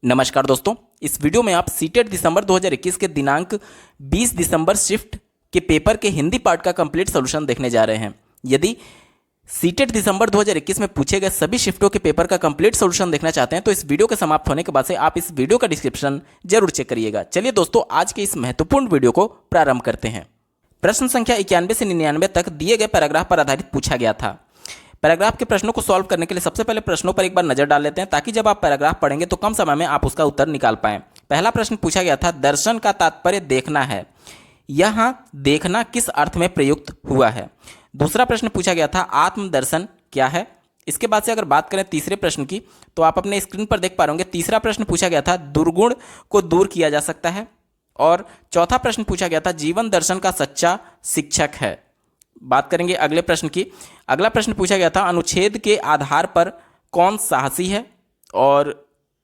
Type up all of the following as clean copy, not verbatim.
नमस्कार दोस्तों, इस वीडियो में आप सीटेट दिसंबर 2021 के दिनांक 20 दिसंबर शिफ्ट के पेपर के हिंदी पार्ट का कंप्लीट सॉल्यूशन देखने जा रहे हैं। यदि सीटेट दिसंबर 2021 में पूछे गए सभी शिफ्टों के पेपर का कंप्लीट सॉल्यूशन देखना चाहते हैं तो इस वीडियो के समाप्त होने के बाद से आप इस वीडियो का डिस्क्रिप्शन जरूर चेक करिएगा। चलिए दोस्तों, आज के इस महत्वपूर्ण वीडियो को प्रारंभ करते हैं। प्रश्न संख्या 91 से 99 तक दिए गए पैराग्राफ पर आधारित पूछा गया था। पैराग्राफ के प्रश्नों को सॉल्व करने के लिए सबसे पहले प्रश्नों पर एक बार नजर डाल लेते हैं ताकि जब आप पैराग्राफ पढ़ेंगे तो कम समय में आप उसका उत्तर निकाल पाएं। पहला प्रश्न पूछा गया था, दर्शन का तात्पर्य देखना है, यहां देखना किस अर्थ में प्रयुक्त हुआ है। दूसरा प्रश्न पूछा गया था, आत्मदर्शन क्या है। इसके बाद से अगर बात करें तीसरे प्रश्न की तो आप अपने स्क्रीन पर देख पा रहे होंगे। तीसरा प्रश्न पूछा गया था, दुर्गुण को दूर किया जा सकता है। और चौथा प्रश्न पूछा गया था, जीवन दर्शन का सच्चा शिक्षक है। बात करेंगे अगले प्रश्न की। अगला प्रश्न पूछा गया था, अनुच्छेद के आधार पर कौन साहसी है। और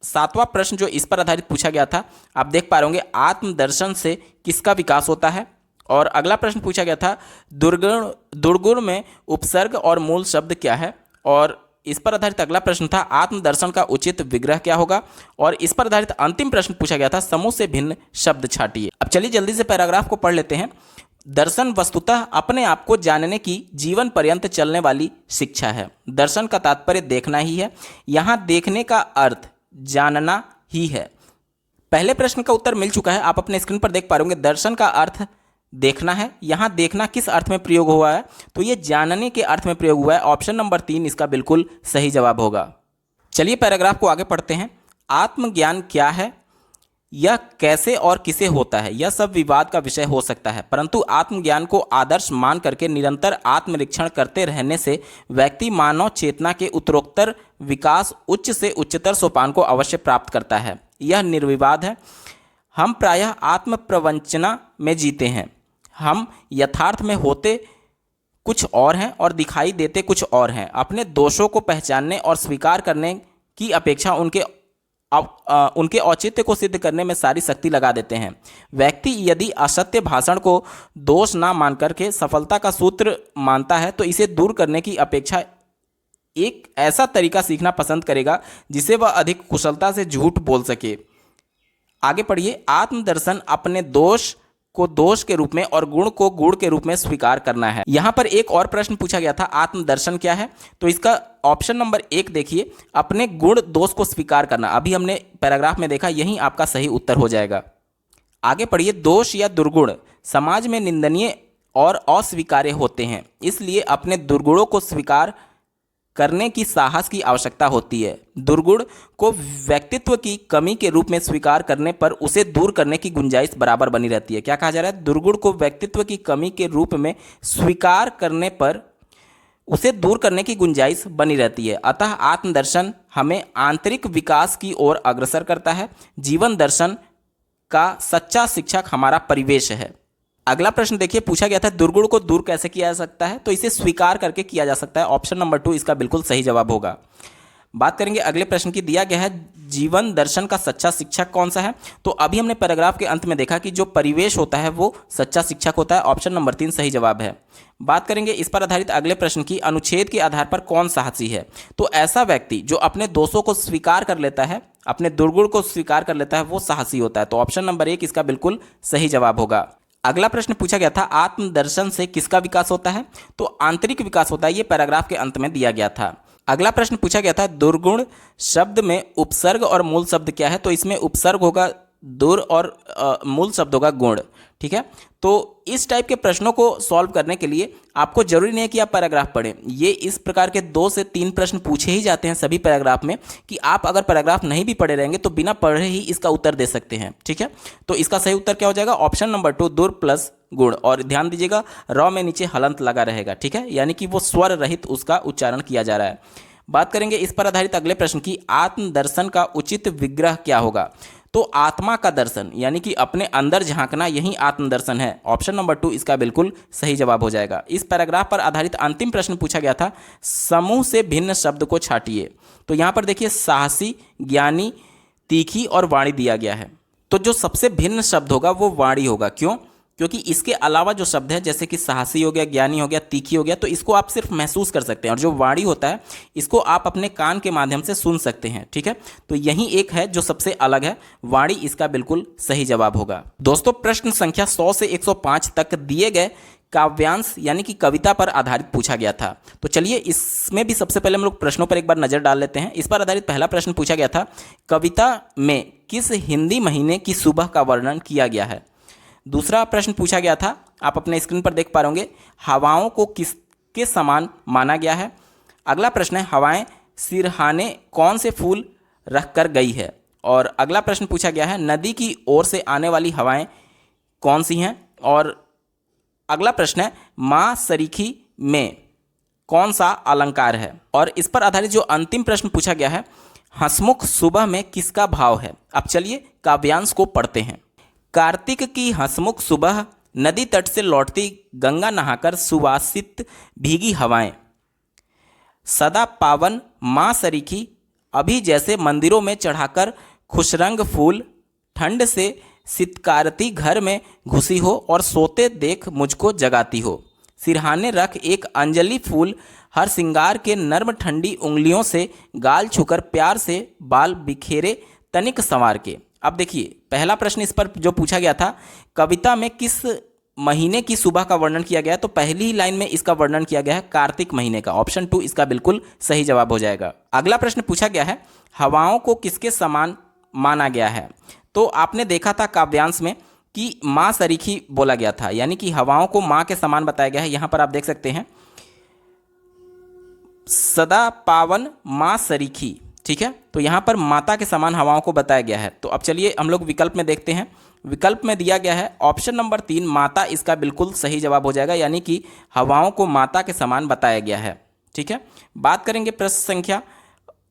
सातवां प्रश्न जो इस पर आधारित पूछा गया था, आप देख पा रहे होंगे, आत्मदर्शन से किसका विकास होता है। और अगला प्रश्न पूछा गया था, दुर्गुण में उपसर्ग और मूल शब्द क्या है। और इस पर आधारित अगला प्रश्न था, आत्मदर्शन का उचित विग्रह क्या होगा। और इस पर आधारित अंतिम प्रश्न पूछा गया था, समूह से भिन्न शब्द छाटिए। अब चलिए जल्दी से पैराग्राफ को पढ़ लेते हैं। दर्शन वस्तुतः अपने आप को जानने की जीवन पर्यंत चलने वाली शिक्षा है। दर्शन का तात्पर्य देखना ही है, यहां देखने का अर्थ जानना ही है। पहले प्रश्न का उत्तर मिल चुका है, आप अपने स्क्रीन पर देख पा रहे होंगे। दर्शन का अर्थ देखना है, यहां देखना किस अर्थ में प्रयोग हुआ है, तो यह जानने के अर्थ में प्रयोग हुआ है। ऑप्शन नंबर 3 इसका बिल्कुल सही जवाब होगा। चलिए पैराग्राफ को आगे पढ़ते हैं। आत्मज्ञान क्या है, यह कैसे और किसे होता है, यह सब विवाद का विषय हो सकता है, परंतु आत्मज्ञान को आदर्श मान करके निरंतर आत्मनिरीक्षण करते रहने से व्यक्ति मानव चेतना के उत्तरोत्तर विकास उच्च से उच्चतर सोपान को अवश्य प्राप्त करता है। यह निर्विवाद है। हम प्रायः आत्म प्रवंचना में जीते हैं। हम यथार्थ में होते कुछ और हैं और दिखाई देते कुछ और हैं। अपने दोषों को पहचानने और स्वीकार करने की अपेक्षा उनके औचित्य को सिद्ध करने में सारी शक्ति लगा देते हैं। व्यक्ति यदि असत्य भाषण को दोष ना मान करके सफलता का सूत्र मानता है तो इसे दूर करने की अपेक्षा एक ऐसा तरीका सीखना पसंद करेगा जिसे वह अधिक कुशलता से झूठ बोल सके। आगे पढ़िए। आत्मदर्शन अपने दोष को दोष के रूप में और गुण को गुण के रूप में स्वीकार करना है। यहां पर एक और प्रश्न पूछा गया था, आत्मदर्शन क्या है, तो इसका ऑप्शन नंबर 1 देखिए, अपने गुण दोष को स्वीकार करना। अभी हमने पैराग्राफ में देखा, यही आपका सही उत्तर हो जाएगा। आगे पढ़िए। दोष या दुर्गुण समाज में निंदनीय और अस्वीकार्य होते हैं, इसलिए अपने दुर्गुणों को स्वीकार करने की साहस की आवश्यकता होती है। दुर्गुण को व्यक्तित्व की कमी के रूप में स्वीकार करने पर उसे दूर करने की गुंजाइश बराबर बनी रहती है। क्या कहा जा रहा है, दुर्गुण को व्यक्तित्व की कमी के रूप में स्वीकार करने पर उसे दूर करने की गुंजाइश बनी रहती है। अतः आत्मदर्शन हमें आंतरिक विकास की ओर अग्रसर करता है। जीवन दर्शन का सच्चा शिक्षक हमारा परिवेश है। अगला प्रश्न देखिए, पूछा गया था, दुर्गुण को दूर कैसे किया जा सकता है, तो इसे स्वीकार करके किया जा सकता है। ऑप्शन नंबर 2 इसका बिल्कुल सही जवाब होगा। बात करेंगे अगले प्रश्न की। दिया गया है, जीवन दर्शन का सच्चा शिक्षक कौन सा है, तो अभी हमने पैराग्राफ के अंत में देखा कि जो परिवेश होता है वो सच्चा शिक्षक होता है। ऑप्शन नंबर 3 सही जवाब है। बात करेंगे इस पर आधारित अगले प्रश्न की, अनुच्छेद के आधार पर कौन साहसी है, तो ऐसा व्यक्ति जो अपने दोषों को स्वीकार कर लेता है, अपने दुर्गुण को स्वीकार कर लेता है, वो साहसी होता है। तो ऑप्शन नंबर 1 इसका बिल्कुल सही जवाब होगा। अगला प्रश्न पूछा गया था, आत्मदर्शन से किसका विकास होता है, तो आंतरिक विकास होता है। ये पैराग्राफ के अंत में दिया गया था। अगला प्रश्न पूछा गया था, दुर्गुण शब्द में उपसर्ग और मूल शब्द क्या है, तो इसमें उपसर्ग होगा दुर और मूल शब्द होगा गुण। ठीक है, तो इस टाइप के प्रश्नों को सॉल्व करने के लिए आपको जरूरी नहीं है कि आप पैराग्राफ पढ़ें। ये इस प्रकार के 2 से 3 प्रश्न पूछे ही जाते हैं सभी पैराग्राफ में, कि आप अगर पैराग्राफ नहीं भी पढ़े रहेंगे तो बिना पढ़े ही इसका उत्तर दे सकते हैं। ठीक है, तो इसका सही उत्तर क्या हो जाएगा, ऑप्शन नंबर 2 दुर प्लस गुण। और ध्यान दीजिएगा, र में नीचे हलंत लगा रहेगा। ठीक है, यानी कि वो स्वर रहित उसका उच्चारण किया जा रहा है। बात करेंगे इस पर आधारित अगले प्रश्न की, आत्मदर्शन का उचित विग्रह क्या होगा, तो आत्मा का दर्शन यानी कि अपने अंदर झांकना, यही आत्मदर्शन है। ऑप्शन नंबर 2 इसका बिल्कुल सही जवाब हो जाएगा। इस पैराग्राफ पर आधारित अंतिम प्रश्न पूछा गया था, समूह से भिन्न शब्द को छाटिए, तो यहां पर देखिए, साहसी, ज्ञानी, तीखी और वाणी दिया गया है। तो जो सबसे भिन्न शब्द होगा वो वाणी होगा। क्यों, क्योंकि इसके अलावा जो शब्द है जैसे कि साहसी हो गया, ज्ञानी हो गया, तीखी हो गया, तो इसको आप सिर्फ महसूस कर सकते हैं, और जो वाणी होता है इसको आप अपने कान के माध्यम से सुन सकते हैं। ठीक है, तो यही एक है जो सबसे अलग है, वाणी इसका बिल्कुल सही जवाब होगा। दोस्तों, प्रश्न संख्या 100 से 105 तक दिए गए काव्यांश यानी कि कविता पर आधारित पूछा गया था। तो चलिए इसमें भी सबसे पहले हम लोग प्रश्नों पर एक बार नजर डाल लेते हैं। इस पर आधारित पहला प्रश्न पूछा गया था, कविता में किस हिंदी महीने की सुबह का वर्णन किया गया है। दूसरा प्रश्न पूछा गया था, आप अपने स्क्रीन पर देख पा रहे होंगे, हवाओं को किसके समान माना गया है। अगला प्रश्न है, हवाएं सिरहाने कौन से फूल रख कर गई है। और अगला प्रश्न पूछा गया है, नदी की ओर से आने वाली हवाएं कौन सी हैं। और अगला प्रश्न है, माँ सरीखी में कौन सा अलंकार है। और इस पर आधारित जो अंतिम प्रश्न पूछा गया है, हंसमुख सुबह में किसका भाव है। अब चलिए काव्यांश को पढ़ते हैं। कार्तिक की हंसमुख सुबह, नदी तट से लौटती गंगा नहाकर सुवासित भीगी हवाएं, सदा पावन माँ सरीखी, अभी जैसे मंदिरों में चढ़ाकर खुशरंग फूल, ठंड से सितकारती घर में घुसी हो और सोते देख मुझको जगाती हो, सिरहाने रख एक अंजलि फूल, हर सिंगार के नर्म ठंडी उंगलियों से गाल छूकर प्यार से बाल बिखेरे तनिक संवार के। अब देखिए पहला प्रश्न इस पर जो पूछा गया था, कविता में किस महीने की सुबह का वर्णन किया गया है, तो पहली ही लाइन में इसका वर्णन किया गया है कार्तिक महीने का। ऑप्शन 2 इसका बिल्कुल सही जवाब हो जाएगा। अगला प्रश्न पूछा गया है, हवाओं को किसके समान माना गया है। तो आपने देखा था काव्यांश में कि माँ सरीखी बोला गया था, यानी कि हवाओं को माँ के समान बताया गया है। यहां पर आप देख सकते हैं, सदा पावन माँ सरीखी। ठीक है, तो यहां पर माता के समान हवाओं को बताया गया है। तो अब चलिए हम लोग विकल्प में देखते हैं। विकल्प में दिया गया है ऑप्शन नंबर 3 माता, इसका बिल्कुल सही जवाब हो जाएगा, यानी कि हवाओं को माता के समान बताया गया है। ठीक है, बात करेंगे प्रश्न संख्या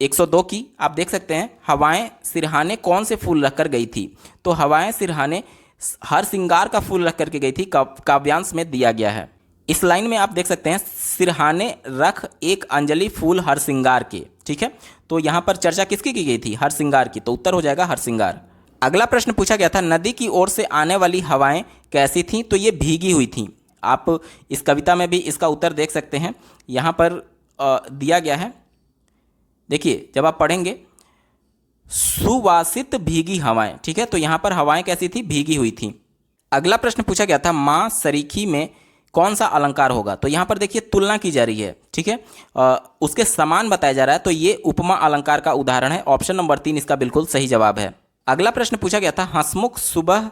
102 की। आप देख सकते हैं, हवाएं सिरहाने कौन से फूल रख कर गई थी। तो हवाएं सिरहाने हर सिंगार का फूल रख करके गई थी, काव्यांश में दिया गया है। इस लाइन में आप देख सकते हैं, सिरहाने रख एक अंजलि फूल हर सिंगार के। ठीक है, तो यहां पर चर्चा किसकी की गई थी, हर सिंगार की, तो उत्तर हो जाएगा हर सिंगार। अगला प्रश्न पूछा गया था, नदी की ओर से आने वाली हवाएं कैसी थीं। तो ये भीगी हुई थीं। आप इस कविता में भी इसका उत्तर देख सकते हैं, यहां पर दिया गया है। देखिए जब आप पढ़ेंगे, सुवासित भीगी हवाएं। ठीक है, तो यहां पर हवाएं कैसी थी, भीगी हुई थी। अगला प्रश्न पूछा गया था, माँ सरीखी में कौन सा अलंकार होगा। तो यहां पर देखिए तुलना की जा रही है। ठीक है, उसके समान बताया जा रहा है, तो ये उपमा अलंकार का उदाहरण है। ऑप्शन नंबर 3 इसका बिल्कुल सही जवाब है। अगला प्रश्न पूछा गया था, हंसमुख सुबह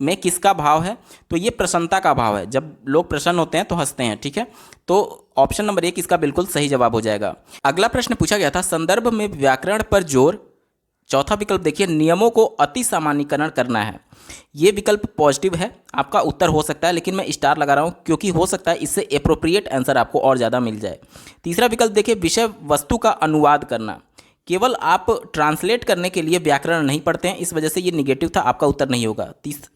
में किसका भाव है। तो ये प्रसन्नता का भाव है, जब लोग प्रसन्न होते हैं तो हंसते हैं। ठीक है, तो ऑप्शन नंबर 1 इसका बिल्कुल सही जवाब हो जाएगा। अगला प्रश्न पूछा गया था, संदर्भ में व्याकरण पर जोर। चौथा विकल्प देखिए, नियमों को अति सामान्यीकरण करना है। ये विकल्प पॉजिटिव है, आपका उत्तर हो सकता है, लेकिन मैं स्टार लगा रहा हूं क्योंकि हो सकता है इससे एप्रोप्रिएट आंसर आपको और ज़्यादा मिल जाए। तीसरा विकल्प देखिए, विषय वस्तु का अनुवाद करना। केवल आप ट्रांसलेट करने के लिए व्याकरण नहीं पढ़ते हैं, इस वजह से ये निगेटिव था, आपका उत्तर नहीं होगा।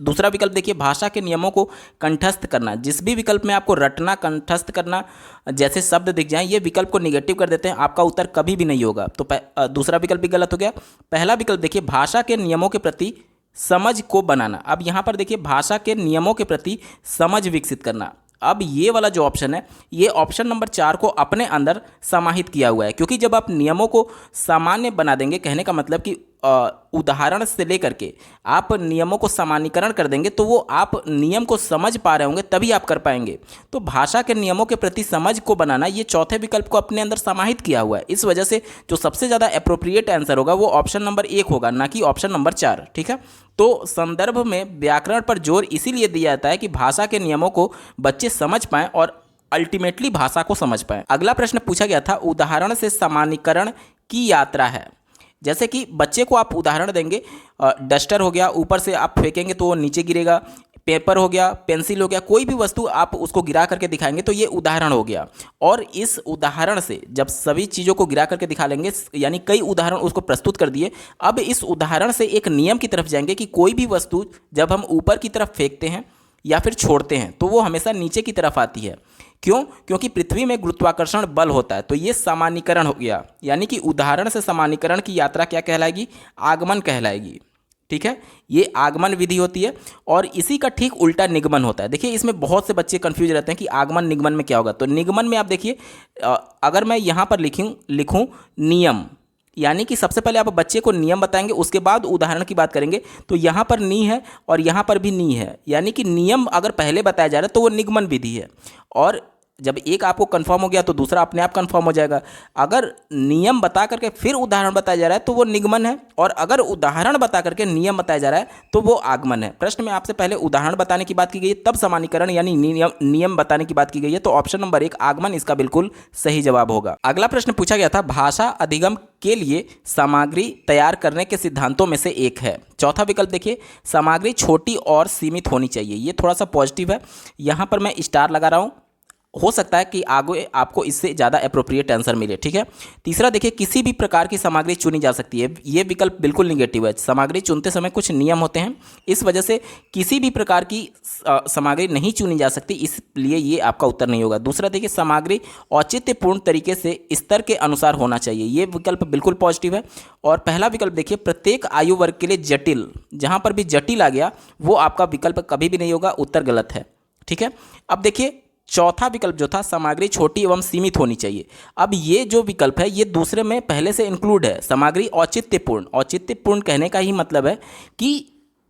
दूसरा विकल्प देखिए, भाषा के नियमों को कंठस्थ करना। जिस भी विकल्प में आपको रटना, कंठस्थ करना जैसे शब्द दिख जाएं, ये विकल्प को निगेटिव कर देते हैं, आपका उत्तर कभी भी नहीं होगा। तो दूसरा विकल्प भी गलत हो गया। पहला विकल्प देखिए, भाषा के नियमों के प्रति समझ को बनाना। अब यहाँ पर देखिए, भाषा के नियमों के प्रति समझ विकसित करना। अब ये वाला जो ऑप्शन है, ये ऑप्शन नंबर 4 को अपने अंदर समाहित किया हुआ है, क्योंकि जब आप नियमों को सामान्य बना देंगे, कहने का मतलब कि उदाहरण से लेकर के आप नियमों को सामान्यीकरण कर देंगे, तो वो आप नियम को समझ पा रहे होंगे तभी आप कर पाएंगे। तो भाषा के नियमों के प्रति समझ को बनाना, ये चौथे विकल्प को अपने अंदर समाहित किया हुआ है। इस वजह से जो सबसे ज़्यादा एप्रोप्रिएट आंसर होगा वो ऑप्शन नंबर 1 होगा, ना कि ऑप्शन नंबर 4। ठीक है, तो संदर्भ में व्याकरण पर जोर इसीलिए दिया जाता है कि भाषा के नियमों को बच्चे समझ पाएं और अल्टीमेटली भाषा को समझ पाएं। अगला प्रश्न पूछा गया था, उदाहरण से सामान्यीकरण की यात्रा है। जैसे कि बच्चे को आप उदाहरण देंगे, डस्टर हो गया, ऊपर से आप फेंकेंगे तो वो नीचे गिरेगा, पेपर हो गया, पेंसिल हो गया, कोई भी वस्तु आप उसको गिरा करके दिखाएंगे तो ये उदाहरण हो गया। और इस उदाहरण से जब सभी चीज़ों को गिरा करके दिखा लेंगे, यानी कई उदाहरण उसको प्रस्तुत कर दिए, अब इस उदाहरण से एक नियम की तरफ जाएंगे कि कोई भी वस्तु जब हम ऊपर की तरफ फेंकते हैं या फिर छोड़ते हैं तो वो हमेशा नीचे की तरफ आती है। क्यों? क्योंकि पृथ्वी में गुरुत्वाकर्षण बल होता है। तो ये सामान्यीकरण हो गया, यानी कि उदाहरण से सामान्यीकरण की यात्रा क्या कहलाएगी? आगमन कहलाएगी। ठीक है, ये आगमन विधि होती है और इसी का ठीक उल्टा निगमन होता है। देखिए इसमें बहुत से बच्चे कंफ्यूज रहते हैं कि आगमन निगमन में क्या होगा। तो निगमन में आप देखिए, अगर मैं यहाँ पर लिखूँ नियम, यानी कि सबसे पहले आप बच्चे को नियम बताएंगे, उसके बाद उदाहरण की बात करेंगे। तो यहाँ पर नी है और यहाँ पर भी नी है, यानी कि नियम अगर पहले बताया जा रहा है तो वो निगमन विधि है, और जब एक आपको कंफर्म हो गया तो दूसरा अपने आप कंफर्म हो जाएगा। अगर नियम बता करके फिर उदाहरण बताया जा रहा है तो वो निगमन है, और अगर उदाहरण बता करके नियम बताया जा रहा है तो वो आगमन है। प्रश्न में आपसे पहले उदाहरण बताने की बात की गई है, तब सामान्यीकरण यानी नियम बताने की बात की गई है। तो ऑप्शन नंबर 1 आगमन इसका बिल्कुल सही जवाब होगा। अगला प्रश्न पूछा गया था, भाषा अधिगम के लिए सामग्री तैयार करने के सिद्धांतों में से एक है। चौथा विकल्प देखिए, सामग्री छोटी और सीमित होनी चाहिए। ये थोड़ा सा पॉजिटिव है, यहाँ पर मैं स्टार लगा रहा हूँ, हो सकता है कि आगे आपको इससे ज़्यादा अप्रोप्रिएट आंसर मिले। ठीक है, तीसरा देखिए, किसी भी प्रकार की सामग्री चुनी जा सकती है। ये विकल्प बिल्कुल निगेटिव है। सामग्री चुनते समय कुछ नियम होते हैं, इस वजह से किसी भी प्रकार की सामग्री नहीं चुनी जा सकती, इसलिए ये आपका उत्तर नहीं होगा। दूसरा देखिए, सामग्री औचित्यपूर्ण तरीके से स्तर के अनुसार होना चाहिए। ये विकल्प बिल्कुल पॉजिटिव है। और पहला विकल्प देखिए, प्रत्येक आयु वर्ग के लिए जटिल, जहाँ पर भी जटिल आ गया वो आपका विकल्प कभी भी नहीं होगा, उत्तर गलत है। ठीक है, अब देखिए चौथा विकल्प जो था, सामग्री छोटी एवं सीमित होनी चाहिए। अब ये जो विकल्प है ये दूसरे में पहले से इंक्लूड है, सामग्री औचित्यपूर्ण। औचित्यपूर्ण कहने का ही मतलब है कि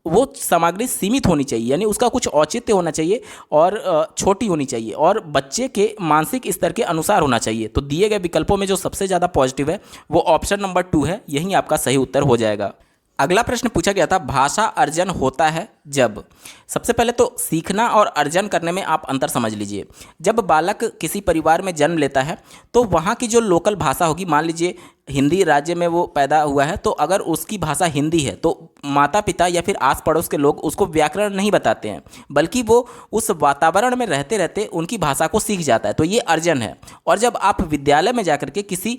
वो सामग्री सीमित होनी चाहिए, यानी उसका कुछ औचित्य होना चाहिए और छोटी होनी चाहिए और बच्चे के मानसिक स्तर के अनुसार होना चाहिए। तो दिए गए विकल्पों में जो सबसे ज़्यादा पॉजिटिव है वो ऑप्शन नंबर 2 है, यही आपका सही उत्तर हो जाएगा। अगला प्रश्न पूछा गया था, भाषा अर्जन होता है जब। सबसे पहले तो सीखना और अर्जन करने में आप अंतर समझ लीजिए। जब बालक किसी परिवार में जन्म लेता है तो वहाँ की जो लोकल भाषा होगी, मान लीजिए हिंदी राज्य में वो पैदा हुआ है, तो अगर उसकी भाषा हिंदी है तो माता पिता या फिर आस पड़ोस के लोग उसको व्याकरण नहीं बताते हैं, बल्कि वो उस वातावरण में रहते रहते उनकी भाषा को सीख जाता है, तो ये अर्जन है। और जब आप विद्यालय में जाकर के किसी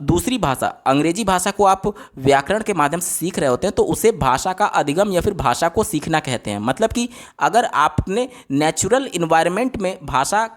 दूसरी भाषा, अंग्रेजी भाषा को आप व्याकरण के माध्यम से सीख रहे होते हैं तो उसे भाषा का अधिगम या फिर भाषा को सीखना कहते हैं। मतलब कि अगर आपने नेचुरल इन्वायरमेंट में भाषा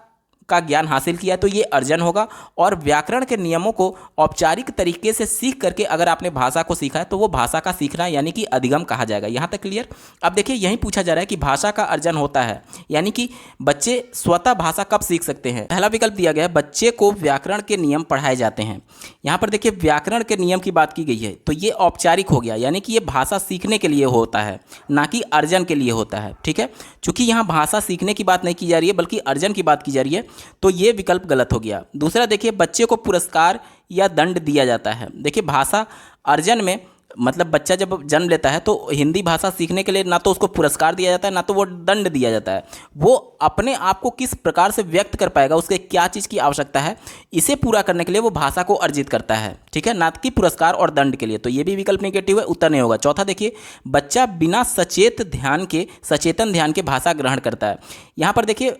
का ज्ञान हासिल किया तो ये अर्जन होगा, और व्याकरण के नियमों को औपचारिक तरीके से सीख करके अगर आपने भाषा को सीखा है तो वो भाषा का सीखना यानी कि अधिगम कहा जाएगा। यहाँ तक क्लियर। अब देखिए यहीं पूछा जा रहा है कि भाषा का अर्जन होता है, यानी कि बच्चे स्वतः भाषा कब सीख सकते हैं। पहला विकल्प दिया गया है, बच्चे को व्याकरण के नियम पढ़ाए जाते हैं। यहाँ पर देखिए व्याकरण के नियम की बात की गई है, तो ये औपचारिक हो गया, यानी कि ये भाषा सीखने के लिए होता है, ना कि अर्जन के लिए होता है। ठीक है, चूंकि यहाँ भाषा सीखने की बात नहीं की जा रही है बल्कि अर्जन की बात की जा रही है, तो ये विकल्प गलत हो गया। दूसरा देखिए, बच्चे को पुरस्कार या दंड दिया जाता है। देखिए भाषा अर्जन में मतलब बच्चा जब जन्म लेता है तो हिंदी भाषा सीखने के लिए ना तो उसको पुरस्कार दिया जाता है ना तो वो दंड दिया जाता है। वो अपने आप को किस प्रकार से व्यक्त कर पाएगा, उसके क्या चीज़ की आवश्यकता है, इसे पूरा करने के लिए वो भाषा को अर्जित करता है। ठीक है, ना कि पुरस्कार और दंड के लिए। तो ये भी विकल्प नेगेटिव है, उत्तर नहीं होगा। चौथा देखिए, बच्चा बिना सचेतन ध्यान के भाषा ग्रहण करता है। यहाँ पर देखिए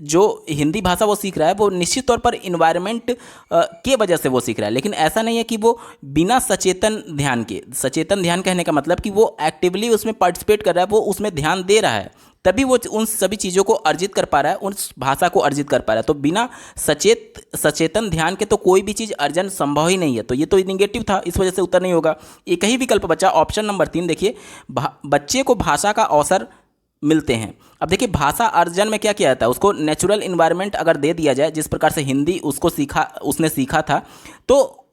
जो हिंदी भाषा वो सीख रहा है वो निश्चित तौर पर इन्वायरमेंट के वजह से वो सीख रहा है, लेकिन ऐसा नहीं है कि वो बिना सचेतन ध्यान के। सचेतन ध्यान कहने का मतलब कि वो एक्टिवली उसमें पार्टिसिपेट कर रहा है, वो उसमें ध्यान दे रहा है, तभी वो उन सभी चीज़ों को अर्जित कर पा रहा है, उस भाषा को अर्जित कर पा रहा है। तो बिना सचेतन ध्यान के तो कोई भी चीज़ अर्जन संभव ही नहीं है। तो ये तो नेगेटिव था, इस वजह से उत्तर नहीं होगा। एक ही विकल्प बचा, ऑप्शन नंबर 3 देखिए, बच्चे को भाषा का अवसर मिलते हैं। अब देखिए भाषा अर्जन में क्या किया जाता है, उसको नेचुरल इन्वायरमेंट अगर दे दिया जाए, जिस प्रकार से हिंदी उसने सीखा था, तो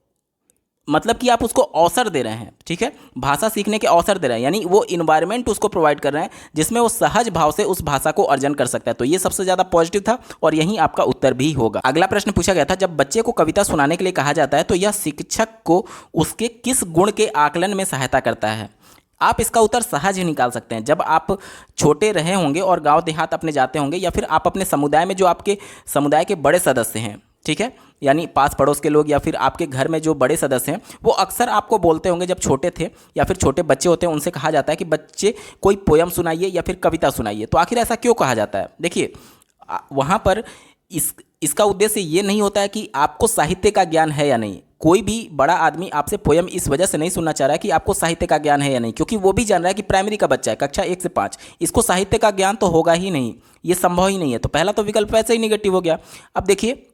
मतलब कि आप उसको अवसर दे रहे हैं। ठीक है, भाषा सीखने के अवसर दे रहे हैं, यानी वो इन्वायरमेंट उसको प्रोवाइड कर रहे हैं जिसमें वो सहज भाव से उस भाषा को अर्जन कर सकता है। तो ये सबसे ज़्यादा पॉजिटिव था और यही आपका उत्तर भी होगा। अगला प्रश्न पूछा गया था, जब बच्चे को कविता सुनाने के लिए कहा जाता है तो यह शिक्षक को उसके किस गुण के आकलन में सहायता करता है। आप इसका उत्तर सहज ही निकाल सकते हैं। जब आप छोटे रहे होंगे और गांव देहात अपने जाते होंगे, या फिर आप अपने समुदाय में जो आपके समुदाय के बड़े सदस्य हैं, ठीक है, यानी पास पड़ोस के लोग या फिर आपके घर में जो बड़े सदस्य हैं, वो अक्सर आपको बोलते होंगे जब छोटे थे या फिर छोटे बच्चे होते हैं उनसे कहा जाता है कि बच्चे कोई पोयम सुनाइए या फिर कविता सुनाइए। तो आखिर ऐसा क्यों कहा जाता है? देखिए वहाँ पर इसका उद्देश्य ये नहीं होता है कि आपको साहित्य का ज्ञान है या नहीं। कोई भी बड़ा आदमी आपसे पोयम इस वजह से नहीं सुनना चाह रहा है कि आपको साहित्य का ज्ञान है या नहीं, क्योंकि वो भी जान रहा है कि प्राइमरी का बच्चा है, कक्षा 1 से 5, इसको साहित्य का ज्ञान तो होगा ही नहीं, ये संभव ही नहीं है। तो पहला तो विकल्प वैसे ही निगेटिव हो गया। अब देखिए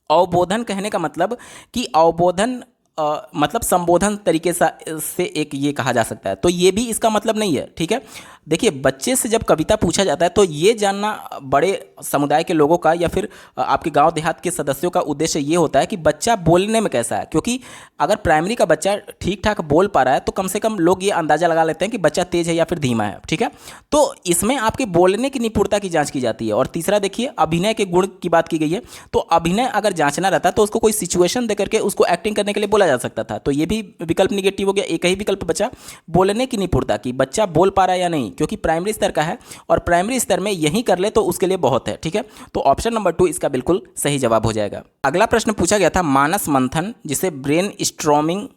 अवबोधन कहने का मतलब कि अवबोधन मतलब संबोधन तरीके से एक ये कहा जा सकता है, तो ये भी इसका मतलब नहीं है। ठीक है, देखिए बच्चे से जब कविता पूछा जाता है तो ये जानना बड़े समुदाय के लोगों का या फिर आपके गांव देहात के सदस्यों का उद्देश्य ये होता है कि बच्चा बोलने में कैसा है, क्योंकि अगर प्राइमरी का बच्चा ठीक ठाक बोल पा रहा है तो कम से कम लोग ये अंदाजा लगा लेते हैं कि बच्चा तेज है या फिर धीमा है। ठीक है, तो इसमें आपके बोलने की निपुणता की जाँच की जाती है। और तीसरा देखिए अभिनय के गुण की बात की गई है, तो अभिनय अगर जांचना रहता तो उसको कोई सिचुएशन देकर के उसको एक्टिंग करने के लिए बोला जा सकता था, तो ये भी विकल्प निगेटिव हो गया। एक ही विकल्प बचा बोलने की निपुणता की, बच्चा बोल पा रहा है या नहीं, क्योंकि प्राइमरी स्तर का है और प्राइमरी स्तर में यही कर ले तो उसके लिए बहुत है। ठीक है, तो ऑप्शन नंबर 2 इसका बिल्कुल सही जवाब हो जाएगा। अगला प्रश्न पूछा गया था मानस मंथन जिसे ब्रेन स्टॉर्मिंग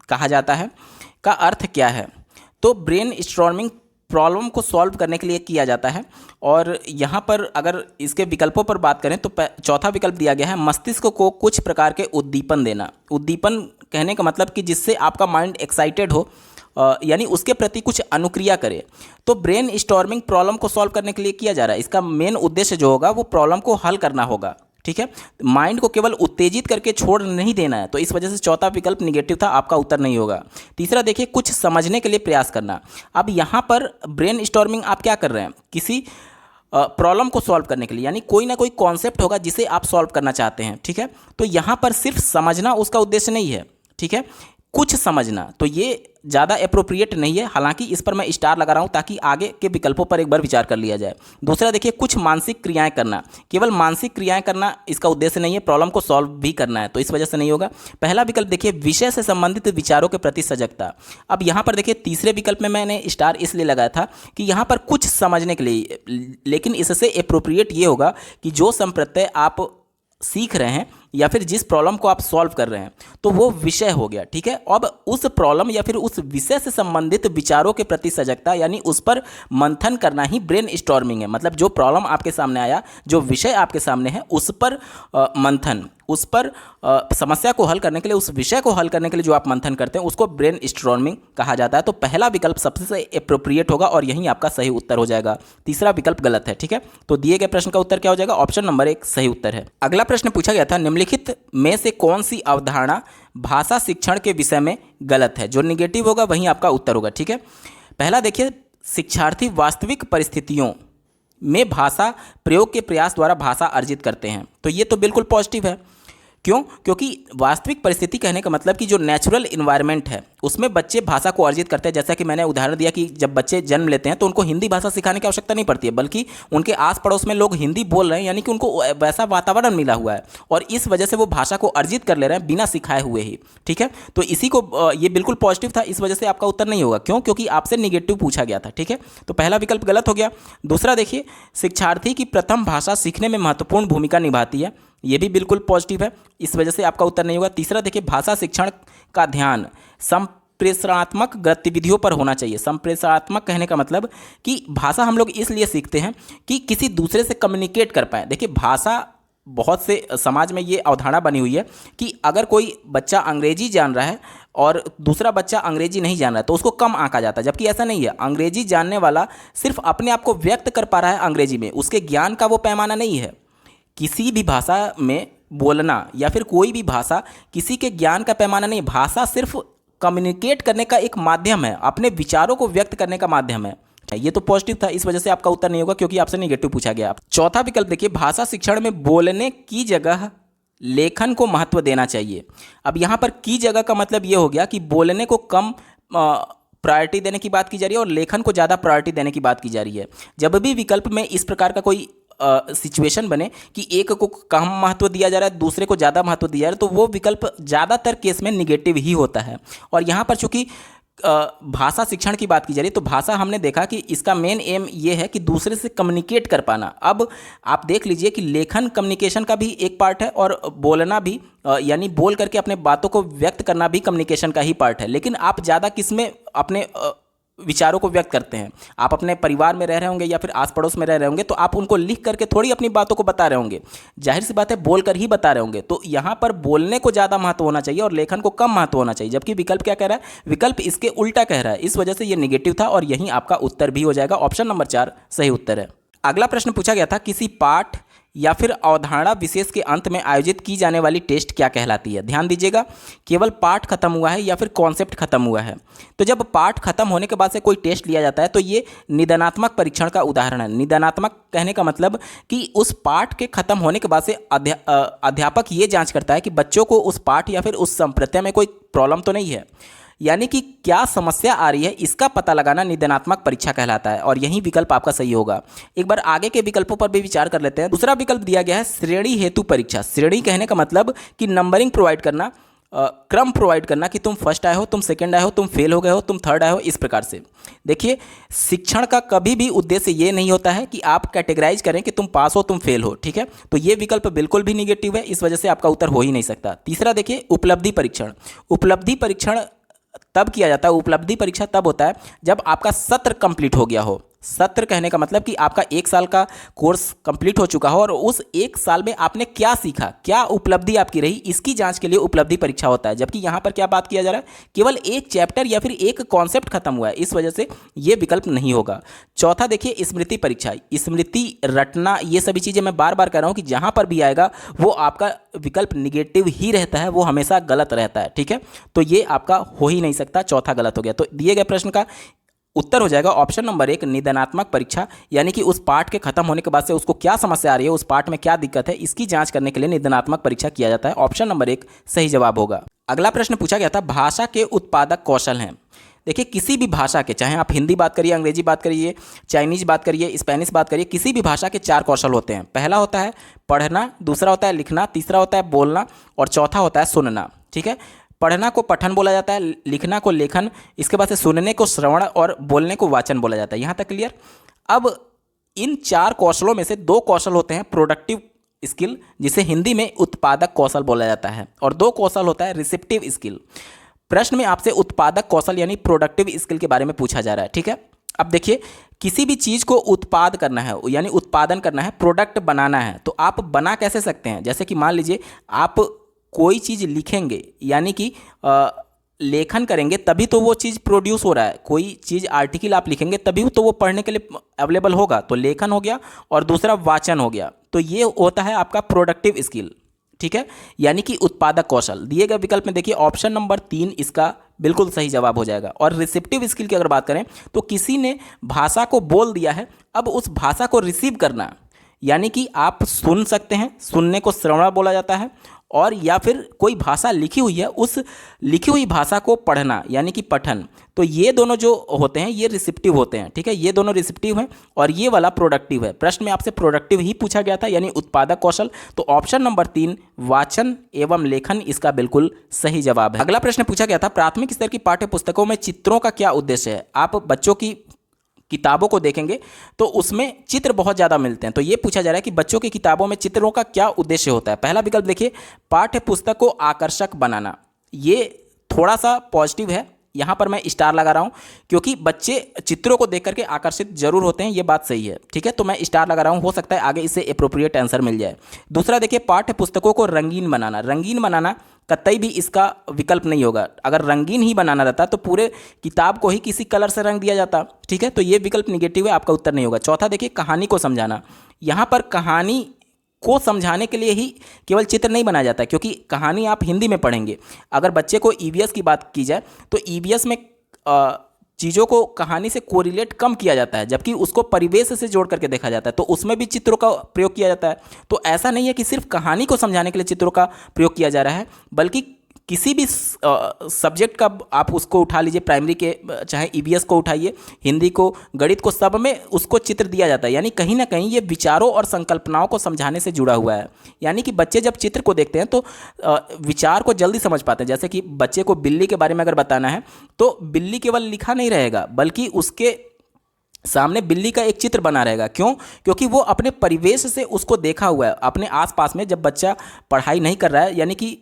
कहा जाता है का अर्थ क्या है। तो ब्रेन स्टॉर्मिंग प्रॉब्लम को सॉल्व करने के लिए किया जाता है, और यहाँ पर अगर इसके विकल्पों पर बात करें तो चौथा विकल्प दिया गया है मस्तिष्क को कुछ प्रकार के उद्दीपन देना। उद्दीपन कहने का मतलब कि जिससे आपका माइंड एक्साइटेड हो, यानी उसके प्रति कुछ अनुक्रिया करे। तो ब्रेन स्टॉर्मिंग प्रॉब्लम को सॉल्व करने के लिए किया जा रहा है, इसका मेन उद्देश्य जो होगा वो प्रॉब्लम को हल करना होगा। ठीक है, माइंड को केवल उत्तेजित करके छोड़ नहीं देना है, तो इस वजह से चौथा विकल्प निगेटिव था, आपका उत्तर नहीं होगा। तीसरा देखिए कुछ समझने के लिए प्रयास करना। अब यहाँ पर ब्रेन स्टॉर्मिंग आप क्या कर रहे हैं, किसी प्रॉब्लम को सॉल्व करने के लिए, यानी कोई ना कोई कॉन्सेप्ट होगा जिसे आप सॉल्व करना चाहते हैं। ठीक है, तो यहाँ पर सिर्फ समझना उसका उद्देश्य नहीं है। ठीक है, कुछ समझना, तो ये ज़्यादा अप्रोप्रिएट नहीं है, हालांकि इस पर मैं स्टार लगा रहा हूं ताकि आगे के विकल्पों पर एक बार विचार कर लिया जाए। दूसरा देखिए कुछ मानसिक क्रियाएं करना, केवल मानसिक क्रियाएं करना इसका उद्देश्य नहीं है, प्रॉब्लम को सॉल्व भी करना है, तो इस वजह से नहीं होगा। पहला विकल्प देखिए विषय से संबंधित विचारों के प्रति सजगता। अब यहाँ पर देखिए तीसरे विकल्प में मैंने स्टार इसलिए लगाया था कि यहाँ पर कुछ समझने के लिए, लेकिन इससे अप्रोप्रिएट ये होगा कि जो संप्रत्यय आप सीख रहे हैं या फिर जिस प्रॉब्लम को आप सॉल्व कर रहे हैं तो वो विषय हो गया। ठीक है, अब उस प्रॉब्लम या फिर उस विषय से संबंधित विचारों के प्रति सजगता, यानी उस पर मंथन करना ही ब्रेन स्टॉर्मिंग है। मतलब जो प्रॉब्लम आपके सामने आया, जो विषय आपके सामने है, उस पर मंथन, उस पर समस्या को हल करने के लिए, उस विषय को हल करने के लिए जो आप मंथन करते हैं उसको ब्रेन स्टॉर्मिंग कहा जाता है। तो पहला विकल्प सबसे अप्रोप्रिएट होगा और यही आपका सही उत्तर हो जाएगा। तीसरा विकल्प गलत है। ठीक है, तो दिए गए प्रश्न का उत्तर क्या हो जाएगा, ऑप्शन नंबर 1 सही उत्तर है। अगला प्रश्न पूछा गया था निम्नलिखित में से कौन सी अवधारणा भाषा शिक्षण के विषय में गलत है। जो निगेटिव होगा वही आपका उत्तर होगा। ठीक है, पहला देखिए शिक्षार्थी वास्तविक परिस्थितियों में भाषा प्रयोग के प्रयास द्वारा भाषा अर्जित करते हैं, तो ये तो बिल्कुल पॉजिटिव है। क्यों? क्योंकि वास्तविक परिस्थिति कहने का मतलब कि जो नेचुरल इन्वायरमेंट है उसमें बच्चे भाषा को अर्जित करते हैं। जैसा कि मैंने उदाहरण दिया कि जब बच्चे जन्म लेते हैं तो उनको हिंदी भाषा सिखाने की आवश्यकता नहीं पड़ती है, बल्कि उनके आस पड़ोस में लोग हिंदी बोल रहे हैं, यानी कि उनको वैसा वातावरण मिला हुआ है और इस वजह से वो भाषा को अर्जित कर ले रहे हैं बिना सिखाए हुए ही। ठीक है, तो इसी को ये बिल्कुल पॉजिटिव था, इस वजह से आपका उत्तर नहीं होगा। क्यों? क्योंकि आपसे निगेटिव पूछा गया था। ठीक है, तो पहला विकल्प गलत हो गया। दूसरा देखिए शिक्षार्थी की प्रथम भाषा सीखने में महत्वपूर्ण भूमिका निभाती है, ये भी बिल्कुल पॉजिटिव है, इस वजह से आपका उत्तर नहीं होगा। तीसरा देखिए भाषा शिक्षण का ध्यान संप्रेषणात्मक गतिविधियों पर होना चाहिए। संप्रेषणात्मक कहने का मतलब कि भाषा हम लोग इसलिए सीखते हैं कि किसी दूसरे से कम्युनिकेट कर पाएँ। देखिए भाषा बहुत से समाज में ये अवधारणा बनी हुई है कि अगर कोई बच्चा अंग्रेजी जान रहा है और दूसरा बच्चा अंग्रेजी नहीं जान रहा है तो उसको कम आंका जाता है, जबकि ऐसा नहीं है। अंग्रेजी जानने वाला सिर्फ अपने आप को व्यक्त कर पा रहा है अंग्रेजी में, उसके ज्ञान का वो पैमाना नहीं है। किसी भी भाषा में बोलना या फिर कोई भी भाषा किसी के ज्ञान का पैमाना नहीं, भाषा सिर्फ कम्युनिकेट करने का एक माध्यम है, अपने विचारों को व्यक्त करने का माध्यम है। ये तो पॉजिटिव था, इस वजह से आपका उत्तर नहीं होगा क्योंकि आपसे नेगेटिव पूछा गया। चौथा विकल्प देखिए भाषा शिक्षण में बोलने की जगह लेखन को महत्व देना चाहिए। अब यहाँ पर की जगह का मतलब ये हो गया कि बोलने को कम प्रायोरिटी देने की बात की जा रही है और लेखन को ज़्यादा प्रायोरिटी देने की बात की जा रही है। जब भी विकल्प में इस प्रकार का कोई सिचुएशन बने कि एक को कम महत्व दिया जा रहा है दूसरे को ज़्यादा महत्व दिया जा रहा है, तो वो विकल्प ज़्यादातर केस में निगेटिव ही होता है। और यहाँ पर चूंकि भाषा शिक्षण की बात की जा रही है तो भाषा हमने देखा कि इसका मेन एम ये है कि दूसरे से कम्युनिकेट कर पाना। अब आप देख लीजिए कि लेखन कम्युनिकेशन का भी एक पार्ट है और बोलना भी, यानी बोल करके अपने बातों को व्यक्त करना भी कम्युनिकेशन का ही पार्ट है। लेकिन आप ज़्यादा किस में अपने विचारों को व्यक्त करते हैं? आप अपने परिवार में रह रहे होंगे या फिर आस पड़ोस में रह रहे होंगे तो आप उनको लिख करके थोड़ी अपनी बातों को बता रहे होंगे, जाहिर सी बात है बोल कर ही बता रहे होंगे। तो यहाँ पर बोलने को ज़्यादा महत्व होना चाहिए और लेखन को कम महत्व होना चाहिए, जबकि विकल्प क्या कह रहा है? विकल्प इसके उल्टा कह रहा है, इस वजह से ये निगेटिव था और यही आपका उत्तर भी हो जाएगा। ऑप्शन नंबर 4 सही उत्तर है। अगला प्रश्न पूछा गया था किसी पाठ या फिर अवधारणा विशेष के अंत में आयोजित की जाने वाली टेस्ट क्या कहलाती है? ध्यान दीजिएगा, केवल पाठ खत्म हुआ है या फिर कॉन्सेप्ट खत्म हुआ है। तो जब पाठ खत्म होने के बाद से कोई टेस्ट लिया जाता है तो ये निदानात्मक परीक्षण का उदाहरण है। निदानात्मक कहने का मतलब कि उस पाठ के खत्म होने के बाद से अध्यापक ये जांच करता है कि बच्चों को उस पाठ या फिर उस संप्रत्यय में कोई प्रॉब्लम तो नहीं है, यानी कि क्या समस्या आ रही है, इसका पता लगाना निदानात्मक परीक्षा कहलाता है। और यही विकल्प आपका सही होगा। एक बार आगे के विकल्पों पर भी विचार कर लेते हैं। दूसरा विकल्प दिया गया है श्रेणी हेतु परीक्षा। श्रेणी कहने का मतलब कि नंबरिंग प्रोवाइड करना, क्रम प्रोवाइड करना कि तुम फर्स्ट आए हो, तुम सेकंड आए हो, तुम फेल हो गए हो, तुम थर्ड आए हो, इस प्रकार से। देखिए, शिक्षण का कभी भी उद्देश्य ये नहीं होता है कि आप कैटेगराइज करें कि तुम पास हो, तुम फेल हो, ठीक है। तो ये विकल्प बिल्कुल भी निगेटिव है, इस वजह से आपका उत्तर हो ही नहीं सकता। तीसरा देखिए, उपलब्धि परीक्षण। उपलब्धि परीक्षण तब किया जाता है, उपलब्धि परीक्षा तब होता है जब आपका सत्र कंप्लीट हो गया हो। सत्र कहने का मतलब कि आपका 1 साल का कोर्स कंप्लीट हो चुका हो और उस 1 साल में आपने क्या सीखा, क्या उपलब्धि आपकी रही, इसकी जांच के लिए उपलब्धि परीक्षा होता है। जबकि यहाँ पर क्या बात किया जा रहा है, केवल एक चैप्टर या फिर एक कॉन्सेप्ट खत्म हुआ है, इस वजह से ये विकल्प नहीं होगा। चौथा देखिए, स्मृति परीक्षा। स्मृति रटना, ये सभी चीज़ें मैं बार बार कह रहा हूँ कि जहाँ पर भी आएगा वो आपका विकल्प निगेटिव ही रहता है, वो हमेशा गलत रहता है, ठीक है। तो ये आपका हो ही नहीं सकता, चौथा गलत हो गया। तो दिए गए प्रश्न का उत्तर हो जाएगा ऑप्शन नंबर 1, निदानात्मक परीक्षा, यानी कि उस पाठ के खत्म होने के बाद से उसको क्या समस्या आ रही है, उस पाठ में क्या दिक्कत है, इसकी जांच करने के लिए निदानात्मक परीक्षा किया जाता है। ऑप्शन नंबर 1 सही जवाब होगा। अगला प्रश्न पूछा गया था, भाषा के उत्पादक कौशल हैं। देखिए, किसी भी भाषा के, चाहे आप हिंदी बात करिए, अंग्रेजी बात करिए, चाइनीज बात करिए, स्पेनिश बात करिए, किसी भी भाषा के 4 कौशल होते हैं। पहला होता है पढ़ना, दूसरा होता है लिखना, तीसरा होता है बोलना और चौथा होता है सुनना, ठीक है। पढ़ना को पठन बोला जाता है, लिखना को लेखन, इसके बाद से सुनने को श्रवण और बोलने को वाचन बोला जाता है। यहाँ तक क्लियर। अब इन 4 कौशलों में से 2 कौशल होते हैं प्रोडक्टिव स्किल, जिसे हिंदी में उत्पादक कौशल बोला जाता है, और 2 कौशल होता है रिसेप्टिव स्किल। प्रश्न में आपसे उत्पादक कौशल यानी प्रोडक्टिव स्किल के बारे में पूछा जा रहा है, ठीक है। अब देखिए, किसी भी चीज़ को उत्पाद करना है यानी उत्पादन करना है, प्रोडक्ट बनाना है, तो आप बना कैसे सकते हैं? जैसे कि मान लीजिए आप कोई चीज़ लिखेंगे, यानी कि लेखन करेंगे तभी तो वो चीज़ प्रोड्यूस हो रहा है। कोई चीज़ आर्टिकल आप लिखेंगे तभी तो वो पढ़ने के लिए अवेलेबल होगा। तो लेखन हो गया और दूसरा वाचन हो गया। तो ये होता है आपका प्रोडक्टिव स्किल, ठीक है, यानी कि उत्पादक कौशल। दिए गए विकल्प में देखिए ऑप्शन नंबर 3 इसका बिल्कुल सही जवाब हो जाएगा। और रिसेप्टिव स्किल की अगर बात करें तो किसी ने भाषा को बोल दिया है, अब उस भाषा को रिसीव करना, यानी कि आप सुन सकते हैं, सुनने को श्रवण बोला जाता है, और या फिर कोई भाषा लिखी हुई है, उस लिखी हुई भाषा को पढ़ना यानी कि पठन। तो ये दोनों जो होते हैं ये रिसेप्टिव होते हैं, ठीक है, ये दोनों रिसेप्टिव हैं और ये वाला प्रोडक्टिव है। प्रश्न में आपसे प्रोडक्टिव ही पूछा गया था, यानी उत्पादक कौशल। तो ऑप्शन नंबर 3 वाचन एवं लेखन इसका बिल्कुल सही जवाब है। अगला प्रश्न पूछा गया था, प्राथमिक स्तर की पाठ्य पुस्तकों में चित्रों का क्या उद्देश्य है? आप बच्चों की किताबों को देखेंगे तो उसमें चित्र बहुत ज़्यादा मिलते हैं। तो ये पूछा जा रहा है कि बच्चों की किताबों में चित्रों का क्या उद्देश्य होता है? पहला विकल्प देखिए, पाठ्य पुस्तक को आकर्षक बनाना। ये थोड़ा सा पॉजिटिव है, यहाँ पर मैं स्टार लगा रहा हूँ क्योंकि बच्चे चित्रों को देख करके आकर्षित जरूर होते हैं, ये बात सही है, ठीक है। तो मैं स्टार लगा रहा हूँ, हो सकता है आगे इससे एप्रोप्रिएट आंसर मिल जाए। दूसरा देखिए, पाठ्य पुस्तकों को रंगीन बनाना। रंगीन बनाना कतई भी इसका विकल्प नहीं होगा। अगर रंगीन ही बनाना रहता तो पूरे किताब को ही किसी कलर से रंग दिया जाता, ठीक है। तो ये विकल्प निगेटिव है, आपका उत्तर नहीं होगा। चौथा देखिए, कहानी को समझाना। यहाँ पर कहानी को समझाने के लिए ही केवल चित्र नहीं बनाया जाता है, क्योंकि कहानी आप हिंदी में पढ़ेंगे। अगर बच्चे को ईवीएस की बात की जाए तो ईवीएस में चीज़ों को कहानी से कोरिलेट कम किया जाता है, जबकि उसको परिवेश से जोड़ करके देखा जाता है, तो उसमें भी चित्रों का प्रयोग किया जाता है। तो ऐसा नहीं है कि सिर्फ कहानी को समझाने के लिए चित्रों का प्रयोग किया जा रहा है, बल्कि किसी भी सब्जेक्ट का आप उसको उठा लीजिए, प्राइमरी के चाहे ईवीएस को उठाइए, हिंदी को, गणित को, सब में उसको चित्र दिया जाता है। यानी कहीं ना कहीं ये विचारों और संकल्पनाओं को समझाने से जुड़ा हुआ है। यानी कि बच्चे जब चित्र को देखते हैं तो विचार को जल्दी समझ पाते हैं। जैसे कि बच्चे को बिल्ली के बारे में अगर बताना है तो बिल्ली केवल लिखा नहीं रहेगा, बल्कि उसके सामने बिल्ली का एक चित्र बना रहेगा। क्यों? क्योंकि वो अपने परिवेश से उसको देखा हुआ है, अपने आसपास में। जब बच्चा पढ़ाई नहीं कर रहा है, यानी कि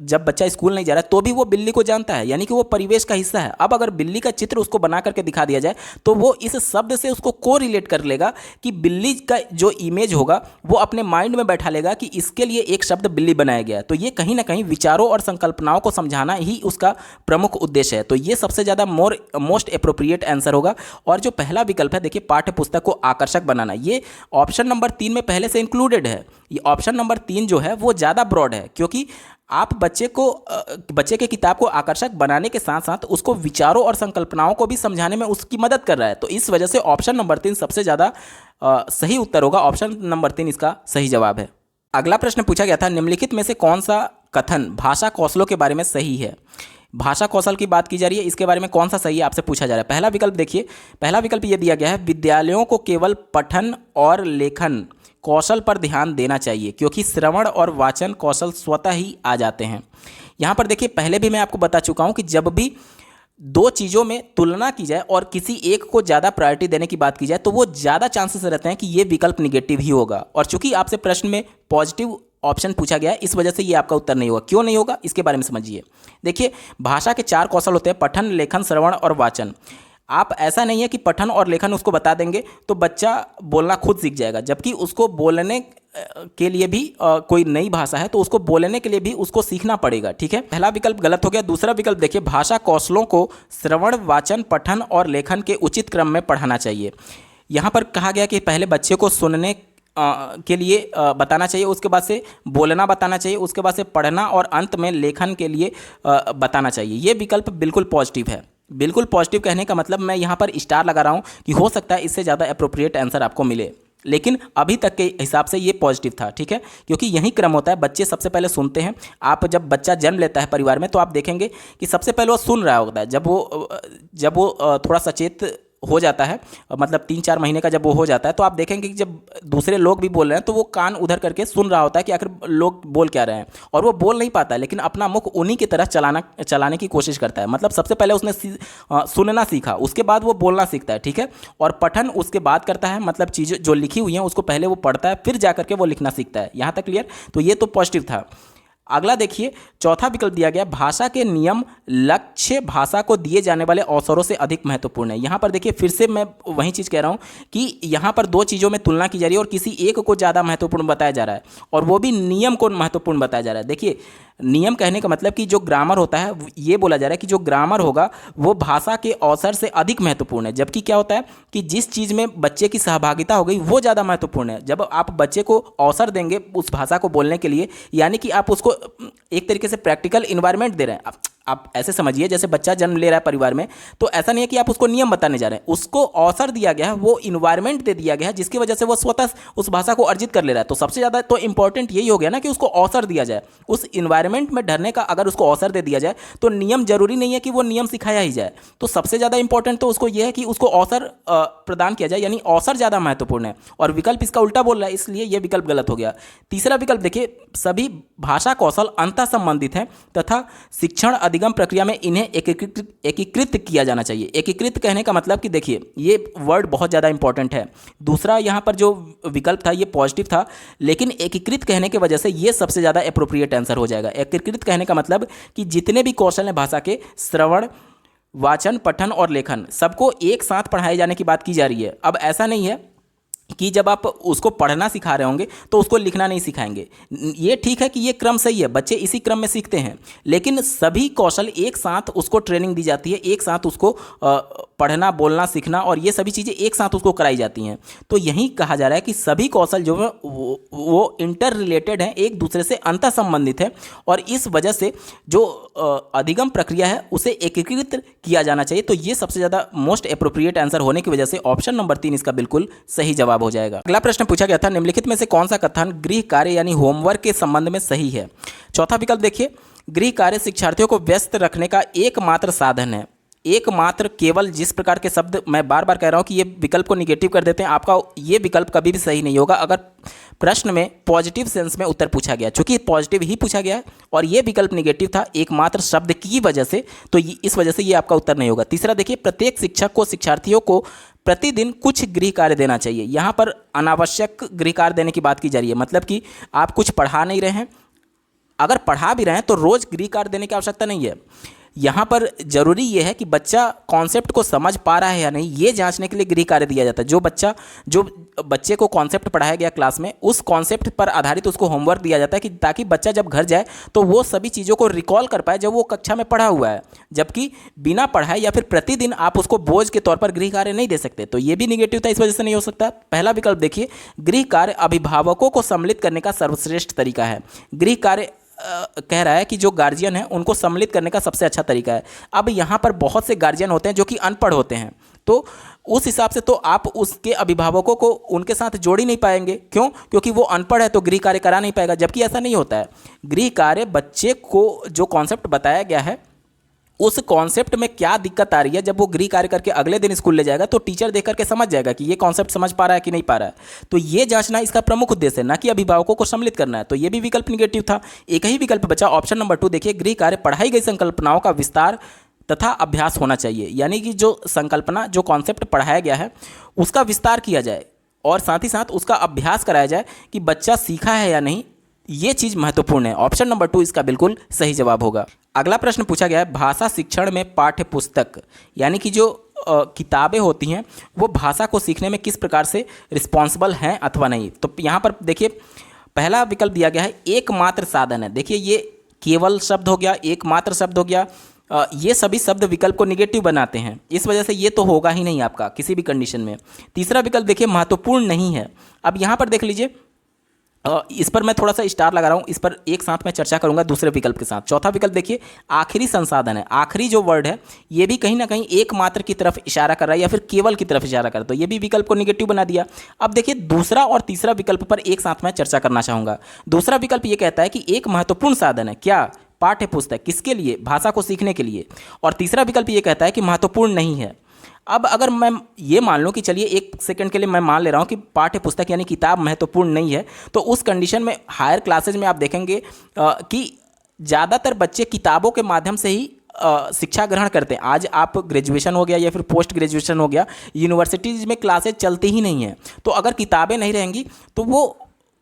जब बच्चा स्कूल नहीं जा रहा है, तो भी वो बिल्ली को जानता है, यानी कि वो परिवेश का हिस्सा है। अब अगर बिल्ली का चित्र उसको बना करके दिखा दिया जाए तो वो इस शब्द से उसको को रिलेट कर लेगा कि बिल्ली का जो इमेज होगा वो अपने माइंड में बैठा लेगा कि इसके लिए एक शब्द बिल्ली बनाया गया है। तो ये कहीं ना कहीं विचारों और संकल्पनाओं को समझाना ही उसका प्रमुख उद्देश्य है। तो ये सबसे ज़्यादा मोस्ट अप्रोप्रिएट आंसर होगा। और जो पहला विकल्प है देखिए पाठ्य पुस्तक को आकर्षक बनाना, ये ऑप्शन नंबर 3 में पहले से इंक्लूडेड है। ये ऑप्शन नंबर 3 जो है वो ज़्यादा ब्रॉड है, क्योंकि आप बच्चे के किताब को आकर्षक बनाने के साथ साथ उसको विचारों और संकल्पनाओं को भी समझाने में उसकी मदद कर रहा है। तो इस वजह से ऑप्शन नंबर 3 सबसे ज़्यादा सही उत्तर होगा। ऑप्शन नंबर 3 इसका सही जवाब है। अगला प्रश्न पूछा गया था, निम्नलिखित में से कौन सा कथन भाषा कौशलों के बारे में सही है। भाषा कौशल की बात की जा रही है, इसके बारे में कौन सा सही है आपसे पूछा जा रहा है। पहला विकल्प देखिए, पहला विकल्प ये दिया गया है, विद्यालयों को केवल पठन और लेखन कौशल पर ध्यान देना चाहिए, क्योंकि श्रवण और वाचन कौशल स्वतः ही आ जाते हैं। यहाँ पर देखिए पहले भी मैं आपको बता चुका हूँ कि जब भी दो चीज़ों में तुलना की जाए और किसी एक को ज़्यादा प्रायोरिटी देने की बात की जाए तो वो ज़्यादा चांसेस रहते हैं कि ये विकल्प निगेटिव ही होगा। और चूंकि आपसे प्रश्न में पॉजिटिव ऑप्शन पूछा गया है, इस वजह से ये आपका उत्तर नहीं होगा। क्यों नहीं होगा इसके बारे में समझिए। देखिए भाषा के 4 कौशल होते हैं, पठन, लेखन, श्रवण और वाचन। आप ऐसा नहीं है कि पठन और लेखन उसको बता देंगे तो बच्चा बोलना खुद सीख जाएगा, जबकि उसको बोलने के लिए भी कोई नई भाषा है तो उसको बोलने के लिए भी उसको सीखना पड़ेगा। ठीक है, पहला विकल्प गलत हो गया। दूसरा विकल्प देखिए, भाषा कौशलों को श्रवण, वाचन, पठन और लेखन के उचित क्रम में पढ़ाना चाहिए। यहाँ पर कहा गया कि पहले बच्चे को सुनने के लिए बताना चाहिए, उसके बाद से बोलना बताना चाहिए, उसके बाद से पढ़ना और अंत में लेखन के लिए बताना चाहिए। ये विकल्प बिल्कुल पॉजिटिव है। बिल्कुल पॉजिटिव कहने का मतलब मैं यहाँ पर स्टार लगा रहा हूँ कि हो सकता है इससे ज़्यादा अप्रोप्रिएट आंसर आपको मिले, लेकिन अभी तक के हिसाब से ये पॉजिटिव था। ठीक है, क्योंकि यही क्रम होता है, बच्चे सबसे पहले सुनते हैं। आप जब बच्चा जन्म लेता है परिवार में तो आप देखेंगे कि सबसे पहले वो सुन रहा होता है। जब वो थोड़ा सचेत हो जाता है, मतलब 3-4 महीने का जब वो हो जाता है तो आप देखेंगे कि जब दूसरे लोग भी बोल रहे हैं तो वो कान उधर करके सुन रहा होता है कि आखिर लोग बोल क्या रहे हैं, और वो बोल नहीं पाता है लेकिन अपना मुख उन्हीं की तरह चलाने की कोशिश करता है। मतलब सबसे पहले उसने सुनना सीखा, उसके बाद वो बोलना सीखता है। ठीक है, और पठन उसके बाद करता है, मतलब चीज़ें जो लिखी हुई हैं उसको पहले वो पढ़ता है फिर जा करके वो लिखना सीखता है। यहाँ तक क्लियर? तो ये तो पॉजिटिव था। अगला देखिए, चौथा विकल्प दिया गया, भाषा के नियम लक्ष्य भाषा को दिए जाने वाले अवसरों से अधिक महत्वपूर्ण है। यहाँ पर देखिए फिर से मैं वही चीज़ कह रहा हूँ कि यहाँ पर दो चीज़ों में तुलना की जा रही है और किसी एक को ज़्यादा महत्वपूर्ण बताया जा रहा है, और वो भी नियम को महत्वपूर्ण बताया जा रहा है। देखिए नियम कहने का मतलब कि जो ग्रामर होता है, ये बोला जा रहा है कि जो ग्रामर होगा वो भाषा के अवसर से अधिक महत्वपूर्ण है। जबकि क्या होता है कि जिस चीज़ में बच्चे की सहभागिता हो गई वो ज़्यादा महत्वपूर्ण है। जब आप बच्चे को अवसर देंगे उस भाषा को बोलने के लिए, यानी कि आप उसको एक तरीके से प्रैक्टिकल इन्वायरमेंट दे रहे हैं। आप ऐसे समझिए जैसे बच्चा जन्म ले रहा है परिवार में, तो ऐसा नहीं है कि आप उसको नियम बताने जा रहे हैं, उसको अवसर दिया गया है, वो इन्वायरमेंट दे दिया गया है जिसकी वजह से वो स्वतः उस भाषा को अर्जित कर ले रहा है। तो सबसे ज़्यादा तो इंपॉर्टेंट यही हो गया ना कि उसको अवसर दिया जाए, उस इन्वायरमेंट में ढलने का अगर उसको अवसर दे दिया जाए तो नियम जरूरी नहीं है कि वो नियम सिखाया ही जाए। तो सबसे ज़्यादा इंपॉर्टेंट तो उसको यह है कि उसको अवसर प्रदान किया जाए, यानी अवसर ज़्यादा महत्वपूर्ण है, और विकल्प इसका उल्टा बोल रहा है, इसलिए यह विकल्प गलत हो गया। तीसरा विकल्प देखिए, सभी भाषा कौशल अंतः संबंधित हैं तथा शिक्षण अधिगम प्रक्रिया में इन्हें एकीकृत किया जाना चाहिए। एकीकृत कहने का मतलब कि देखिए ये वर्ड बहुत ज़्यादा इंपॉर्टेंट है। दूसरा यहाँ पर जो विकल्प था ये पॉजिटिव था, लेकिन एकीकृत कहने की वजह से ये सबसे ज़्यादा एप्रोप्रिएट आंसर हो जाएगा। एकीकृत कहने का मतलब कि जितने भी कौशल हैं भाषा के, श्रवण, वाचन, पठन और लेखन, सबको एक साथ पढ़ाए जाने की बात की जा रही है। अब ऐसा नहीं है कि जब आप उसको पढ़ना सिखा रहे होंगे तो उसको लिखना नहीं सिखाएंगे। ये ठीक है कि ये क्रम सही है, बच्चे इसी क्रम में सीखते हैं, लेकिन सभी कौशल एक साथ उसको ट्रेनिंग दी जाती है, एक साथ उसको पढ़ना, बोलना, सीखना और ये सभी चीज़ें एक साथ उसको कराई जाती हैं। तो यही कहा जा रहा है कि सभी कौशल जो है वो इंटर रिलेटेड हैं, एक दूसरे से अंतः संबंधित है, और इस वजह से जो अधिगम प्रक्रिया है उसे एकीकृत किया जाना चाहिए। तो ये सबसे ज़्यादा मोस्ट एप्रोप्रिएट आंसर होने की वजह से ऑप्शन नंबर 3 इसका बिल्कुल सही जवाब हो जाएगा। अगला प्रश्न पूछा गया था, निम्नलिखित में से कौन सा कथन गृह कार्य यानी होमवर्क के संबंध में सही है। चौथा विकल्प देखिए, गृह कार्य शिक्षार्थियों को व्यस्त रखने का एकमात्र साधन है। एकमात्र, केवल, जिस प्रकार के शब्द मैं बार बार कह रहा हूं कि ये विकल्प को निगेटिव कर देते हैं, आपका ये विकल्प कभी भी सही नहीं होगा अगर प्रश्न में पॉजिटिव सेंस में उत्तर पूछा गया। चूंकि पॉजिटिव ही पूछा गया है और ये विकल्प निगेटिव था एकमात्र शब्द की वजह से, तो इस वजह से ये आपका उत्तर नहीं होगा। तीसरा देखिए, प्रत्येक शिक्षक को शिक्षार्थियों को प्रतिदिन कुछ गृह कार्य देना चाहिए। यहाँ पर अनावश्यक गृह कार्य देने की बात की जा रही है, मतलब कि आप कुछ पढ़ा नहीं रहे हैं, अगर पढ़ा भी रहे हैं तो रोज़ गृह कार्य देने की आवश्यकता नहीं है। यहाँ पर जरूरी ये है कि बच्चा कॉन्सेप्ट को समझ पा रहा है या नहीं, ये जांचने के लिए गृह कार्य दिया जाता है। जो बच्चे को कॉन्सेप्ट पढ़ाया गया क्लास में, उस कॉन्सेप्ट पर आधारित उसको होमवर्क दिया जाता है कि ताकि बच्चा जब घर जाए तो वो सभी चीज़ों को रिकॉल कर पाए जब वो कक्षा में पढ़ा हुआ है। जबकि बिना पढ़ाए या फिर प्रतिदिन आप उसको बोझ के तौर पर गृह कार्य नहीं दे सकते, तो ये भी निगेटिव था, इस वजह से नहीं हो सकता। पहला विकल्प देखिए, गृह कार्य अभिभावकों को सम्मिलित करने का सर्वश्रेष्ठ तरीका है। गृह कार्य कह रहा है कि जो गार्जियन है उनको सम्मिलित करने का सबसे अच्छा तरीका है। अब यहाँ पर बहुत से गार्जियन होते हैं जो कि अनपढ़ होते हैं, तो उस हिसाब से तो आप उसके अभिभावकों को उनके साथ जोड़ ही नहीं पाएंगे। क्यों? क्योंकि वो अनपढ़ है तो गृह कार्य करा नहीं पाएगा, जबकि ऐसा नहीं होता है। गृह कार्य बच्चे को जो कॉन्सेप्ट बताया गया है उस कॉन्सेप्ट में क्या दिक्कत आ रही है, जब वो गृह कार्य करके अगले दिन स्कूल ले जाएगा तो टीचर देख करके समझ जाएगा कि ये कॉन्सेप्ट समझ पा रहा है कि नहीं पा रहा है। तो ये जांचना इसका प्रमुख उद्देश्य है, ना कि अभिभावकों को सम्मिलित करना है। तो ये भी विकल्प निगेटिव था। एक ही विकल्प बचा, ऑप्शन नंबर 2 देखिए, गृह कार्य पढ़ाई गई संकल्पनाओं का विस्तार तथा अभ्यास होना चाहिए। यानी कि जो संकल्पना, जो कॉन्सेप्ट पढ़ाया गया है उसका विस्तार किया जाए और साथ ही साथ उसका अभ्यास कराया जाए कि बच्चा सीखा है या नहीं, ये चीज़ महत्वपूर्ण है। ऑप्शन नंबर 2 इसका बिल्कुल सही जवाब होगा। अगला प्रश्न पूछा गया है, भाषा शिक्षण में पाठ्य पुस्तक यानी कि जो किताबें होती हैं वो भाषा को सीखने में किस प्रकार से रिस्पॉन्सिबल हैं अथवा नहीं। तो यहाँ पर देखिए, पहला विकल्प दिया गया है एकमात्र साधन है। देखिए, ये केवल शब्द हो गया, एकमात्र शब्द हो गया, ये सभी शब्द विकल्प को निगेटिव बनाते हैं, इस वजह से ये तो होगा ही नहीं आपका किसी भी कंडीशन में। तीसरा विकल्प देखिए, महत्वपूर्ण नहीं है। अब यहाँ पर देख लीजिए, इस पर मैं थोड़ा सा स्टार लगा रहा हूँ, इस पर एक साथ मैं चर्चा करूंगा दूसरे विकल्प के साथ। चौथा विकल्प देखिए, आखिरी संसाधन है। आखिरी जो वर्ड है ये भी कहीं ना कहीं एकमात्र की तरफ इशारा कर रहा है या फिर केवल की तरफ इशारा कर रहा है, तो ये भी विकल्प को निगेटिव बना दिया। अब देखिए, दूसरा और तीसरा विकल्प पर एक साथ मैं चर्चा करना चाहूँगा। दूसरा विकल्प ये कहता है कि एक महत्वपूर्ण साधन है, क्या? पाठ्य पुस्तक। किसके लिए? भाषा को सीखने के लिए। और तीसरा विकल्प ये कहता है कि महत्वपूर्ण नहीं है। अब अगर मैं ये मान लूँ कि चलिए एक सेकंड के लिए मैं मान ले रहा हूँ कि पाठ्य पुस्तक यानी किताब महत्वपूर्ण नहीं है, तो उस कंडीशन में हायर क्लासेज में आप देखेंगे कि ज़्यादातर बच्चे किताबों के माध्यम से ही शिक्षा ग्रहण करते हैं। आज आप ग्रेजुएशन हो गया या फिर पोस्ट ग्रेजुएशन हो गया, यूनिवर्सिटीज़ में क्लासेज चलती ही नहीं है। तो अगर किताबें नहीं रहेंगी तो वो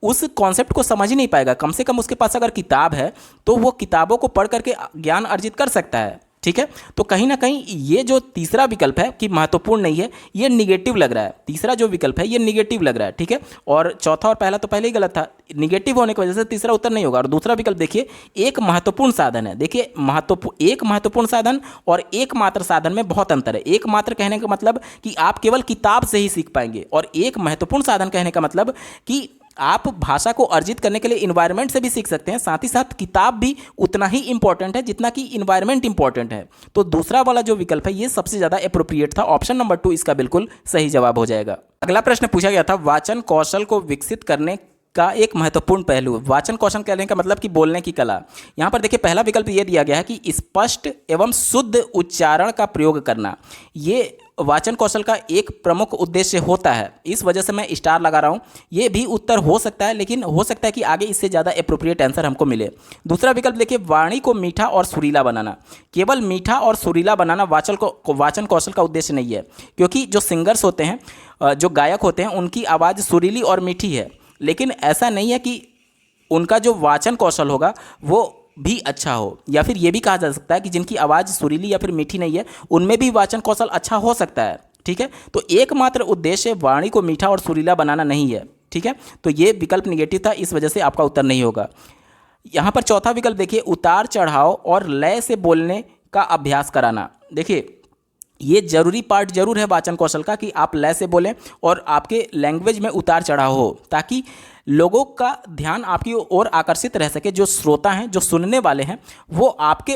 उस कॉन्सेप्ट को समझ ही नहीं पाएगा। कम से कम उसके पास अगर किताब है तो वो किताबों को पढ़ करके ज्ञान अर्जित कर सकता है। ठीक है, तो कहीं ना कहीं ये जो तीसरा विकल्प है कि महत्वपूर्ण नहीं है, ये निगेटिव लग रहा है। तीसरा जो विकल्प है ये निगेटिव लग रहा है। ठीक है, और चौथा और पहला तो पहले ही गलत था, निगेटिव होने की वजह से तीसरा उत्तर नहीं होगा। और दूसरा विकल्प देखिए, एक महत्वपूर्ण साधन है। देखिए, एक महत्वपूर्ण साधन और एक मात्र साधन में बहुत अंतर है। एक मात्र कहने का मतलब कि आप केवल किताब से ही सीख पाएंगे, और एक महत्वपूर्ण साधन कहने का मतलब कि आप भाषा को अर्जित करने के लिए इन्वायरमेंट से भी सीख सकते हैं। साथ ही साथ किताब भी उतना ही इंपॉर्टेंट है जितना कि इन्वायरमेंट इंपॉर्टेंट है। तो दूसरा वाला जो विकल्प है ये सबसे ज़्यादा अप्रोप्रिएट था। ऑप्शन नंबर 2 इसका बिल्कुल सही जवाब हो जाएगा। अगला प्रश्न पूछा गया था, वाचन कौशल को विकसित करने का एक महत्वपूर्ण पहलू। वाचन कौशल कहने का मतलब कि बोलने की कला। यहाँ पर देखिए, पहला विकल्प ये दिया गया है कि स्पष्ट एवं शुद्ध उच्चारण का प्रयोग करना। ये वाचन कौशल का एक प्रमुख उद्देश्य होता है, इस वजह से मैं स्टार लगा रहा हूँ। ये भी उत्तर हो सकता है, लेकिन हो सकता है कि आगे इससे ज़्यादा अप्रोप्रिएट आंसर हमको मिले। दूसरा विकल्प देखिए, वाणी को मीठा और सुरीला बनाना। केवल मीठा और सुरीला बनाना वाचन कौशल का उद्देश्य नहीं है, क्योंकि जो सिंगर्स होते हैं, जो गायक होते हैं, उनकी आवाज़ सुरीली और मीठी है, लेकिन ऐसा नहीं है कि उनका जो वाचन कौशल होगा वो भी अच्छा हो। या फिर ये भी कहा जा सकता है कि जिनकी आवाज़ सुरीली या फिर मीठी नहीं है उनमें भी वाचन कौशल अच्छा हो सकता है। ठीक है, तो एकमात्र उद्देश्य वाणी को मीठा और सुरीला बनाना नहीं है। ठीक है, तो ये विकल्प निगेटिव था, इस वजह से आपका उत्तर नहीं होगा। यहाँ पर चौथा विकल्प देखिए, उतार चढ़ाव और लय से बोलने का अभ्यास कराना। देखिए, ये जरूरी पार्ट जरूर है वाचन कौशल का कि आप लय से बोलें और आपके लैंग्वेज में उतार चढ़ाव हो, ताकि लोगों का ध्यान आपकी ओर आकर्षित रह सके। जो श्रोता हैं, जो सुनने वाले हैं, वो आपके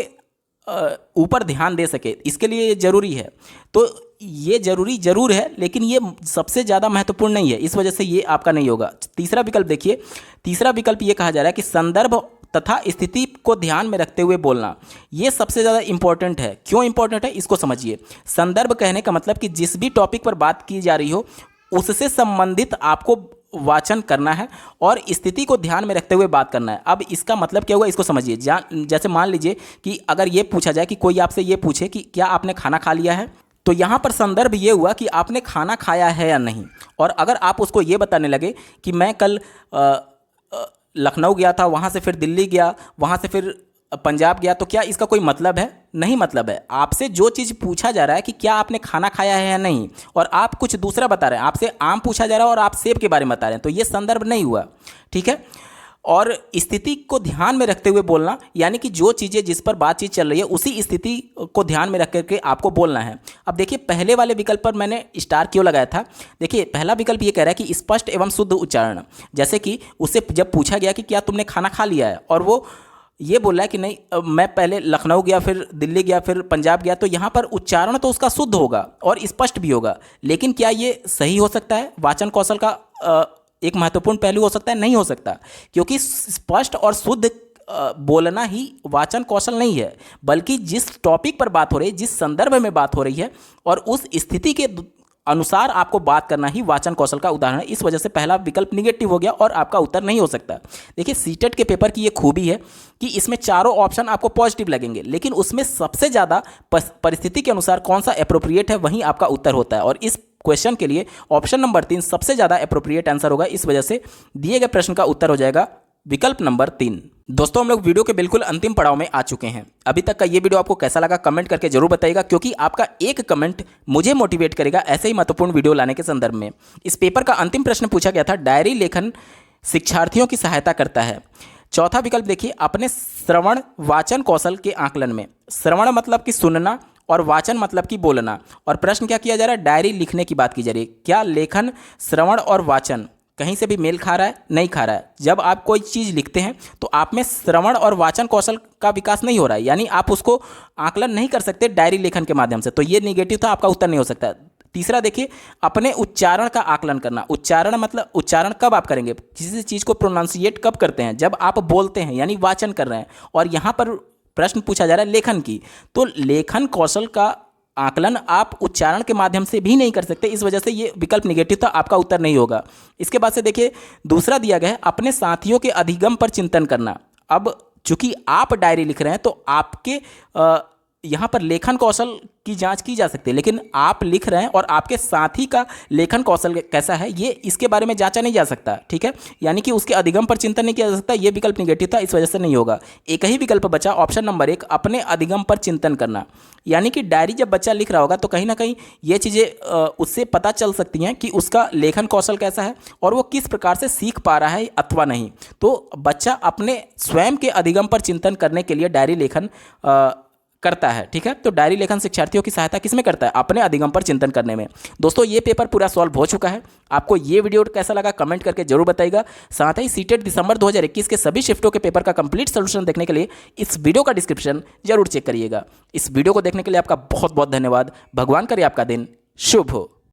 ऊपर ध्यान दे सके, इसके लिए ये ज़रूरी है। तो ये ज़रूरी ज़रूर है, लेकिन ये सबसे ज़्यादा महत्वपूर्ण नहीं है, इस वजह से ये आपका नहीं होगा। तीसरा विकल्प देखिए, तीसरा विकल्प ये कहा जा रहा है कि संदर्भ तथा स्थिति को ध्यान में रखते हुए बोलना। ये सबसे ज़्यादा इंपॉर्टेंट है। क्यों इंपॉर्टेंट है, इसको समझिए। संदर्भ कहने का मतलब कि जिस भी टॉपिक पर बात की जा रही हो उससे संबंधित आपको वाचन करना है और स्थिति को ध्यान में रखते हुए बात करना है। अब इसका मतलब क्या हुआ, इसको समझिए। जैसे मान लीजिए कि अगर ये पूछा जाए कि कोई आपसे ये पूछे कि क्या आपने खाना खा लिया है, तो यहाँ पर संदर्भ ये हुआ कि आपने खाना खाया है या नहीं। और अगर आप उसको ये बताने लगे कि मैं कल लखनऊ गया था, वहाँ से फिर दिल्ली गया, वहाँ से फिर पंजाब गया, तो क्या इसका कोई मतलब है? नहीं मतलब है। आपसे जो चीज़ पूछा जा रहा है कि क्या आपने खाना खाया है या नहीं, और आप कुछ दूसरा बता रहे हैं, आपसे आम पूछा जा रहा है और आप सेब के बारे में बता रहे हैं, तो ये संदर्भ नहीं हुआ, ठीक है। और स्थिति को ध्यान में रखते हुए बोलना, यानी कि जो चीज़ें जिस पर बातचीत चल रही है उसी स्थिति को ध्यान में रख करके आपको बोलना है। अब देखिए पहले वाले विकल्प पर मैंने स्टार क्यों लगाया था। देखिए पहला विकल्प ये कह रहा है कि स्पष्ट एवं शुद्ध उच्चारण, जैसे कि उससे जब पूछा गया कि क्या तुमने खाना खा लिया है, और वो ये बोल रहा है कि नहीं मैं पहले लखनऊ गया, फिर दिल्ली गया, फिर पंजाब गया, तो यहाँ पर उच्चारण तो उसका शुद्ध होगा और स्पष्ट भी होगा, लेकिन क्या ये सही हो सकता है? वाचन कौशल का एक महत्वपूर्ण पहलू हो सकता है? नहीं हो सकता, क्योंकि स्पष्ट और शुद्ध बोलना ही वाचन कौशल नहीं है, बल्कि जिस टॉपिक पर बात हो रही है, जिस संदर्भ में बात हो रही है और उस स्थिति के अनुसार आपको बात करना ही वाचन कौशल का उदाहरण है। इस वजह से पहला विकल्प निगेटिव हो गया और आपका उत्तर नहीं हो सकता। देखिए सीटेट के पेपर की ये खूबी है कि इसमें चारों ऑप्शन आपको पॉजिटिव लगेंगे, लेकिन उसमें सबसे ज़्यादा परिस्थिति के अनुसार कौन सा एप्रोप्रिएट है वहीं आपका उत्तर होता है, और इस क्वेश्चन के लिए ऑप्शन नंबर 3 सबसे ज़्यादा एप्रोप्रिएट आंसर होगा। इस वजह से दिए गए प्रश्न का उत्तर हो जाएगा विकल्प नंबर 3। दोस्तों हम लोग वीडियो के बिल्कुल अंतिम पड़ाव में आ चुके हैं। अभी तक का ये वीडियो आपको कैसा लगा कमेंट करके जरूर बताइएगा, क्योंकि आपका एक कमेंट मुझे मोटिवेट करेगा ऐसे ही महत्वपूर्ण वीडियो लाने के संदर्भ में। इस पेपर का अंतिम प्रश्न पूछा गया था, डायरी लेखन शिक्षार्थियों की सहायता करता है। चौथा विकल्प देखिए, अपने श्रवण वाचन कौशल के आकलन में। श्रवण मतलब कि सुनना और वाचन मतलब कि बोलना, और प्रश्न क्या किया जा रहा है? डायरी लिखने की बात की जा रही है। क्या लेखन, श्रवण और वाचन कहीं से भी मेल खा रहा है? नहीं खा रहा है। जब आप कोई चीज़ लिखते हैं तो आप में श्रवण और वाचन कौशल का विकास नहीं हो रहा है, यानी आप उसको आकलन नहीं कर सकते डायरी लेखन के माध्यम से, तो ये निगेटिव था, आपका उत्तर नहीं हो सकता। तीसरा देखिए, अपने उच्चारण का आकलन करना। उच्चारण मतलब उच्चारण कब आप करेंगे? किसी चीज़ को प्रोनाउंसिएट कब करते हैं? जब आप बोलते हैं, यानी वाचन कर रहे हैं। और यहाँ पर प्रश्न पूछा जा रहा है लेखन की, तो लेखन कौशल का आकलन आप उच्चारण के माध्यम से भी नहीं कर सकते, इस वजह से ये विकल्प निगेटिव था, आपका उत्तर नहीं होगा। इसके बाद से देखिए दूसरा दिया गया है, अपने साथियों के अधिगम पर चिंतन करना। अब चूंकि आप डायरी लिख रहे हैं तो आपके यहाँ पर लेखन कौशल की जांच की जा सकती है, लेकिन आप लिख रहे हैं और आपके साथी का लेखन कौशल कैसा है ये इसके बारे में जांचा नहीं जा सकता, ठीक है। यानी कि उसके अधिगम पर चिंतन नहीं किया जा सकता, ये विकल्प निगेटिव था, इस वजह से नहीं होगा। एक ही विकल्प बचा ऑप्शन नंबर 1, अपने अधिगम पर चिंतन करना। यानी कि डायरी जब बच्चा लिख रहा होगा तो कहीं ना कहीं ये चीज़ें उससे पता चल सकती हैं कि उसका लेखन कौशल कैसा है और वो किस प्रकार से सीख पा रहा है अथवा नहीं। तो बच्चा अपने स्वयं के अधिगम पर चिंतन करने के लिए डायरी लेखन करता है, ठीक है। तो डायरी लेखन शिक्षार्थियों की सहायता किसमें करता है? अपने अधिगम पर चिंतन करने में। दोस्तों ये पेपर पूरा सॉल्व हो चुका है। आपको ये वीडियो कैसा लगा कमेंट करके जरूर बताइएगा। साथ ही सीटेट दिसंबर 2021 के सभी शिफ्टों के पेपर का कंप्लीट सोल्यूशन देखने के लिए इस वीडियो का डिस्क्रिप्शन जरूर चेक करिएगा। इस वीडियो को देखने के लिए आपका बहुत बहुत धन्यवाद। भगवान करे आपका दिन शुभ हो।